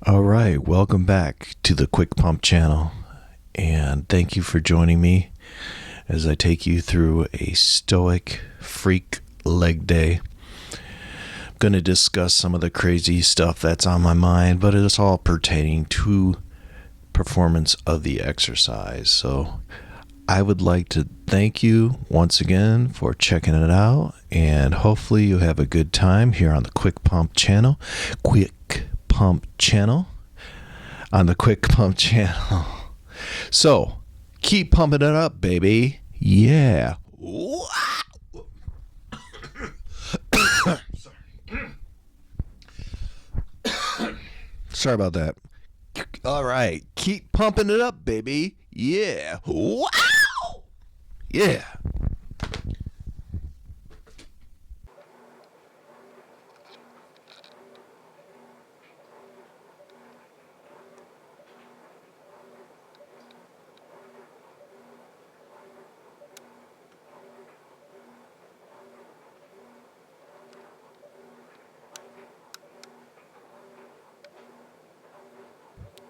All right, welcome back to the Quick Pump channel, and thank you for joining me as I take you through a Stoic freak leg day. I'm going to discuss some of the crazy stuff that's on my mind, but it's all pertaining to performance of the exercise. So I would like to thank you once again for checking it out, and hopefully you have a good time here on the Quick Pump channel. On the Quick Pump channel. So, keep pumping it up, baby. Yeah. Sorry about that. All right. Keep pumping it up, baby. Yeah. Wow. Yeah.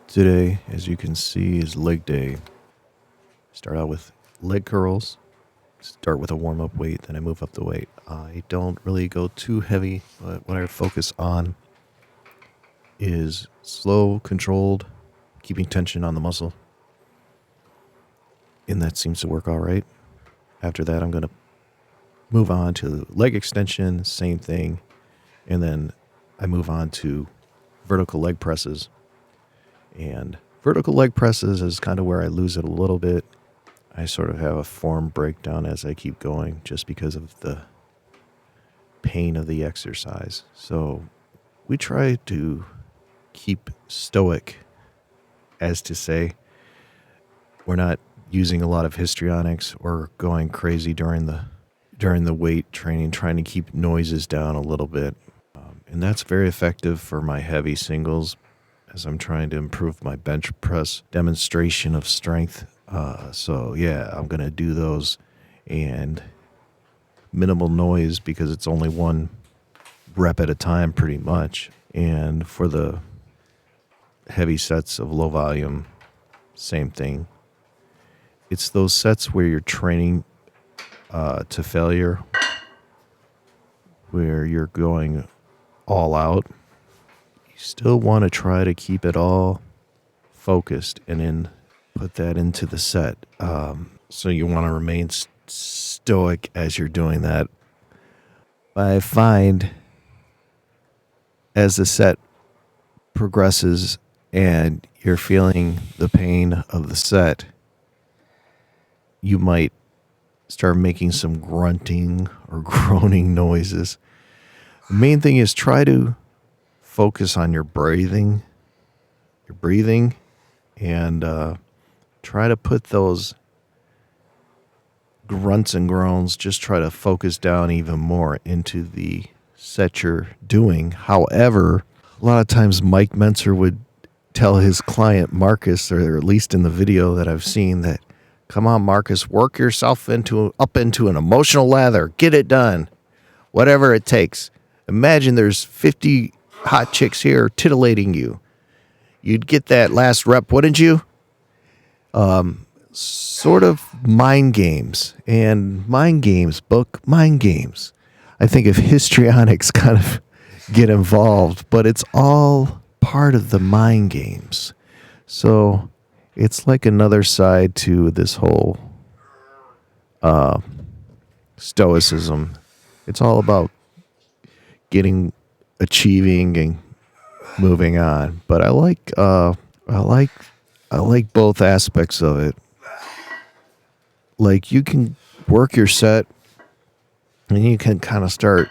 Today, as you can see, is leg day. Start out with leg curls. Start with a warm-up weight, then I move up the weight. I don't really go too heavy, but what I focus on is slow, controlled, keeping tension on the muscle. And that seems to work all right. After that, I'm going to move on to leg extension, same thing. And then I move on to vertical leg presses. And vertical leg presses is kind of where I lose it a little bit. I sort of have a form breakdown as I keep going just because of the pain of the exercise. So we try to keep stoic, as to say, we're not using a lot of histrionics or going crazy during the weight training, trying to keep noises down a little bit. And that's very effective for my heavy singles as I'm trying to improve my bench press demonstration of strength. So yeah, I'm going to do those and minimal noise because it's only one rep at a time pretty much. And for the heavy sets of low volume, same thing. It's those sets where you're training to failure, where you're going all out. You still want to try to keep it all focused and then put that into the set. So you want to remain stoic as you're doing that. I find as the set progresses and you're feeling the pain of the set, you might start making some grunting or groaning noises. The main thing is try to focus on your breathing, and try to put those grunts and groans, just try to focus down even more into the set you're doing. However, a lot of times Mike Mentzer would tell his client Marcus, or at least in the video that I've seen, that, come on, Marcus, work yourself up into an emotional lather. Get it done. Whatever it takes. Imagine there's 50 hot chicks here titillating you. You'd get that last rep, wouldn't you? Sort of mind games. And mind games. I think if histrionics kind of get involved, but it's all part of the mind games. So it's like another side to this whole stoicism. It's all about achieving and moving on. But I like both aspects of it. Like, you can work your set and you can kind of start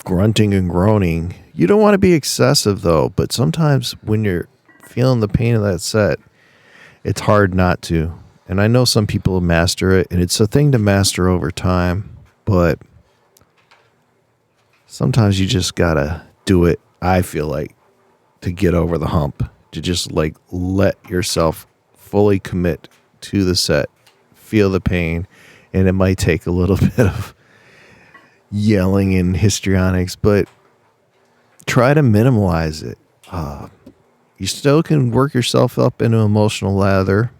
grunting and groaning. You don't want to be excessive though, but sometimes when you're feeling the pain of that set, it's hard not to. And I know some people master it, and it's a thing to master over time, but sometimes you just gotta do it, I feel like, to get over the hump, to just like let yourself fully commit to the set, feel the pain, and it might take a little bit of yelling and histrionics, but try to minimize it. You still can work yourself up into emotional lather,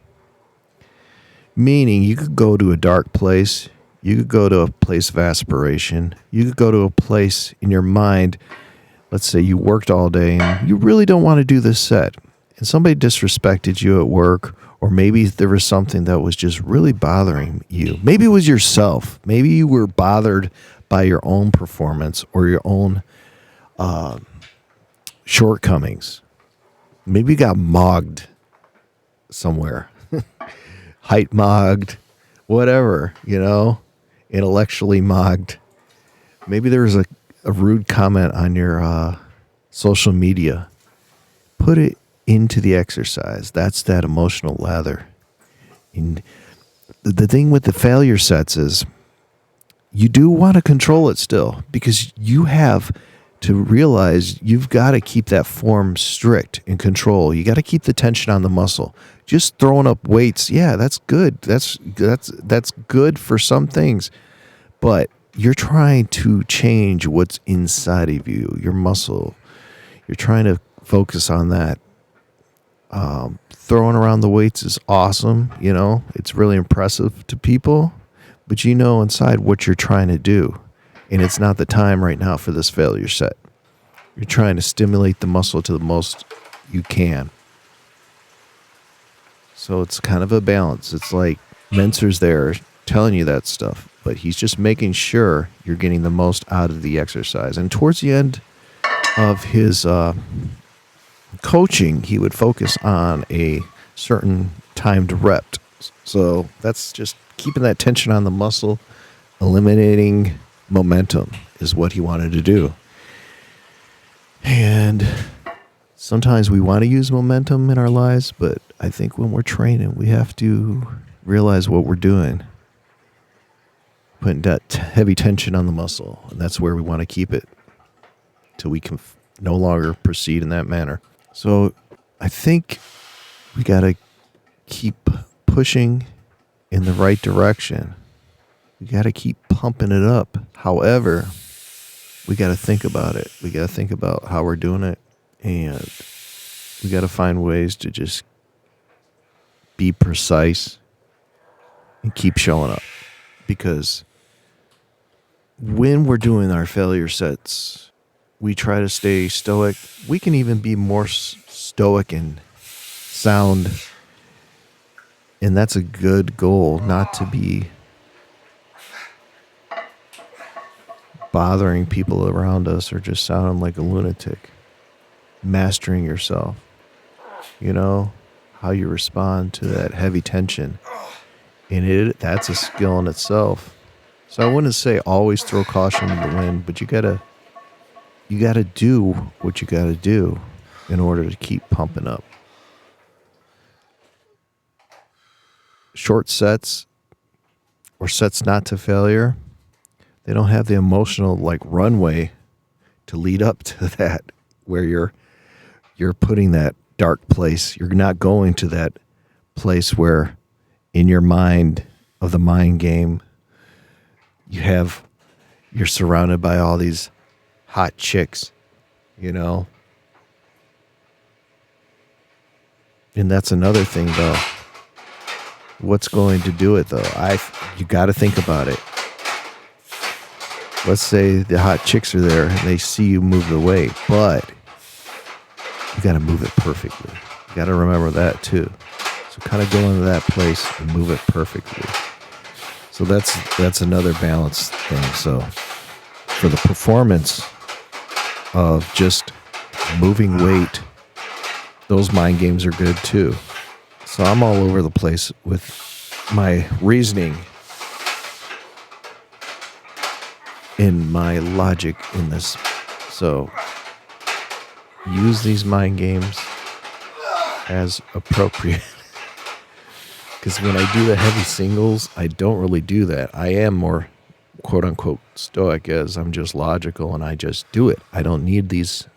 meaning you could go to a dark place. You could go to a place of aspiration. You could go to a place in your mind. Let's say you worked all day and you really don't want to do this set. And somebody disrespected you at work, or maybe there was something that was just really bothering you. Maybe it was yourself. Maybe you were bothered by your own performance or your own shortcomings. Maybe you got mogged somewhere. Height mogged, whatever, intellectually mogged. Maybe there was a rude comment on your social media. Put it into the exercise. That's that emotional lather. And the thing with the failure sets is you do want to control it still, because you have to realize you've got to keep that form strict and control. You got to keep the tension on the muscle. Just throwing up weights, yeah, that's good. That's good for some things. But you're trying to change what's inside of you, your muscle. You're trying to focus on that. Throwing around the weights is awesome. It's really impressive to people, but inside what you're trying to do. And it's not the time right now for this failure set. You're trying to stimulate the muscle to the most you can. So it's kind of a balance. It's like Mentor's there telling you that stuff, but he's just making sure you're getting the most out of the exercise. And towards the end of his coaching, he would focus on a certain timed rep. So that's just keeping that tension on the muscle, eliminating momentum is what he wanted to do. And sometimes we want to use momentum in our lives, but I think when we're training, we have to realize what we're doing. Putting that heavy tension on the muscle, and that's where we want to keep it till we can no longer proceed in that manner. So I think we got to keep pushing in the right direction. We got to keep pumping it up. However, we got to think about it. We got to think about how we're doing it, and we got to find ways to just be precise and keep showing up. Because when we're doing our failure sets, we try to stay stoic. We can even be more stoic and sound. And that's a good goal, not to be bothering people around us or just sounding like a lunatic. Mastering yourself. How you respond to that heavy tension. And that's a skill in itself. So I wouldn't say always throw caution to the wind, but you gotta do what you gotta do in order to keep pumping up. Short sets or sets not to failure, they don't have the emotional runway to lead up to that, where you're putting that dark place. You're not going to that place where in your mind of the mind game, you're surrounded by all these hot chicks, And that's another thing, though. What's going to do it, though? You got to think about it. Let's say the hot chicks are there and they see you move the weight, but you got to move it perfectly. You got to remember that too. So kind of go into that place and move it perfectly. So that's another balance thing. So for the performance of just moving weight, those mind games are good too. So I'm all over the place with my reasoning and my logic in this. So use these mind games as appropriate. Because when I do the heavy singles, I don't really do that. I am more quote unquote stoic, as I'm just logical and I just do it. I don't need these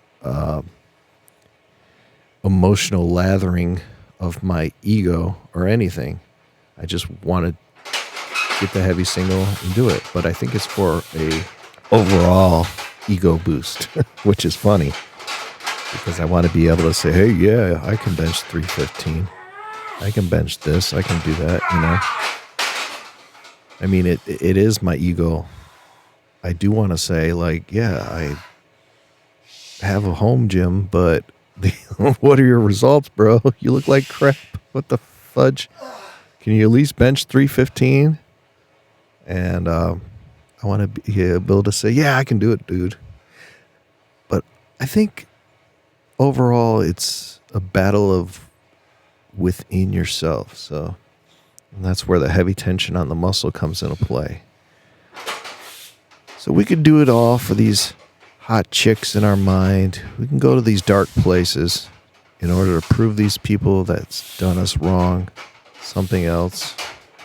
emotional lathering of my ego or anything. I just want to get the heavy single and do it. But I think it's for a overall ego boost, which is funny. because I want to be able to say, hey, yeah, I can bench 315. I can bench this. I can do that, I mean, it is my ego. I do want to say, like, yeah, I have a home gym, but what are your results, bro? You look like crap. What the fudge? Can you at least bench 315? And I want to be able to say, yeah, I can do it, dude. But I think overall, it's a battle of within yourself. So that's where the heavy tension on the muscle comes into play. So we could do it all for these hot chicks in our mind. We can go to these dark places in order to prove these people that's done us wrong something else.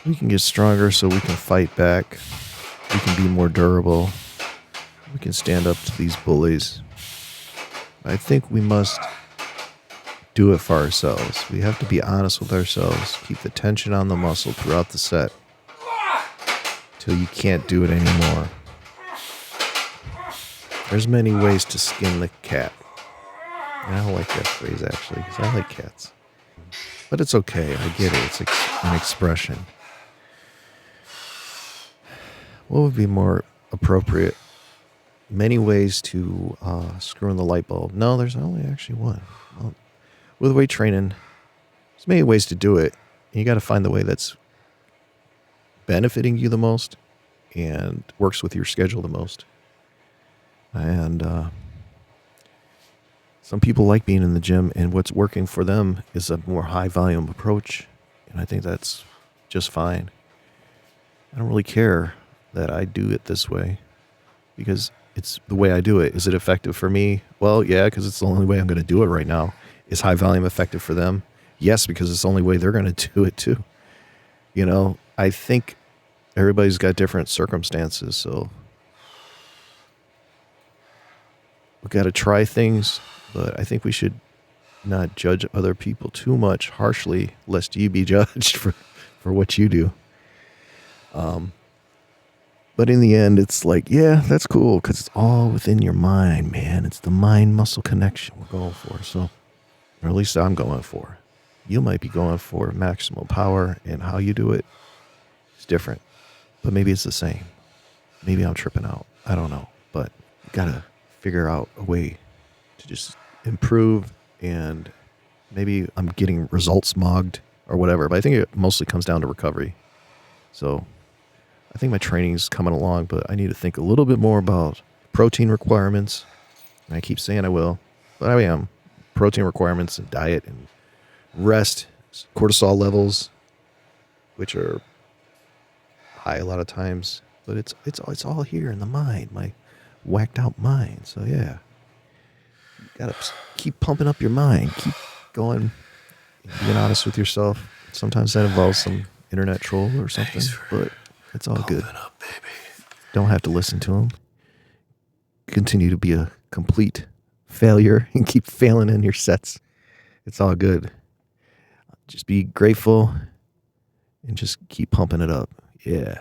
We can get stronger so we can fight back. We can be more durable. We can stand up to these bullies. I think we must do it for ourselves. We have to be honest with ourselves. Keep the tension on the muscle throughout the set till you can't do it anymore. There's many ways to skin the cat. And I don't like that phrase, actually, because I like cats. But it's okay. I get it. It's an expression. What would be more appropriate? Many ways to screw in the light bulb. No, there's only actually one. Well, with weight training, there's many ways to do it. And you got to find the way that's benefiting you the most and works with your schedule the most. And some people like being in the gym, and what's working for them is a more high volume approach. And I think that's just fine. I don't really care that I do it this way because it's the way I do it. Is it effective for me? Well, yeah, because it's the only way I'm going to do it right now. Is high volume effective for them? Yes, because it's the only way they're going to do it too. I think everybody's got different circumstances, so we got to try things, but I think we should not judge other people too much harshly, lest you be judged for what you do. But in the end, it's like, yeah, that's cool, because it's all within your mind, man. It's the mind-muscle connection we're going for, so, or at least I'm going for. You might be going for maximal power, and how you do it is different, but maybe it's the same. Maybe I'm tripping out. I don't know, but you gotta figure out a way to just improve, and maybe I'm getting results mogged or whatever, but I think it mostly comes down to recovery. So I think my training's coming along, but I need to think a little bit more about protein requirements. And I keep saying I will, but I am. Protein requirements and diet and rest, cortisol levels, which are high a lot of times, but it's all here in the mind, my whacked out mind. So yeah, you gotta keep pumping up your mind, keep going, being honest with yourself. Sometimes that involves some internet troll or something, but it's all good. Up, baby. Don't have to listen to them. Continue to be a complete failure and keep failing in your sets. It's all good. Just be grateful and just keep pumping it up. Yeah.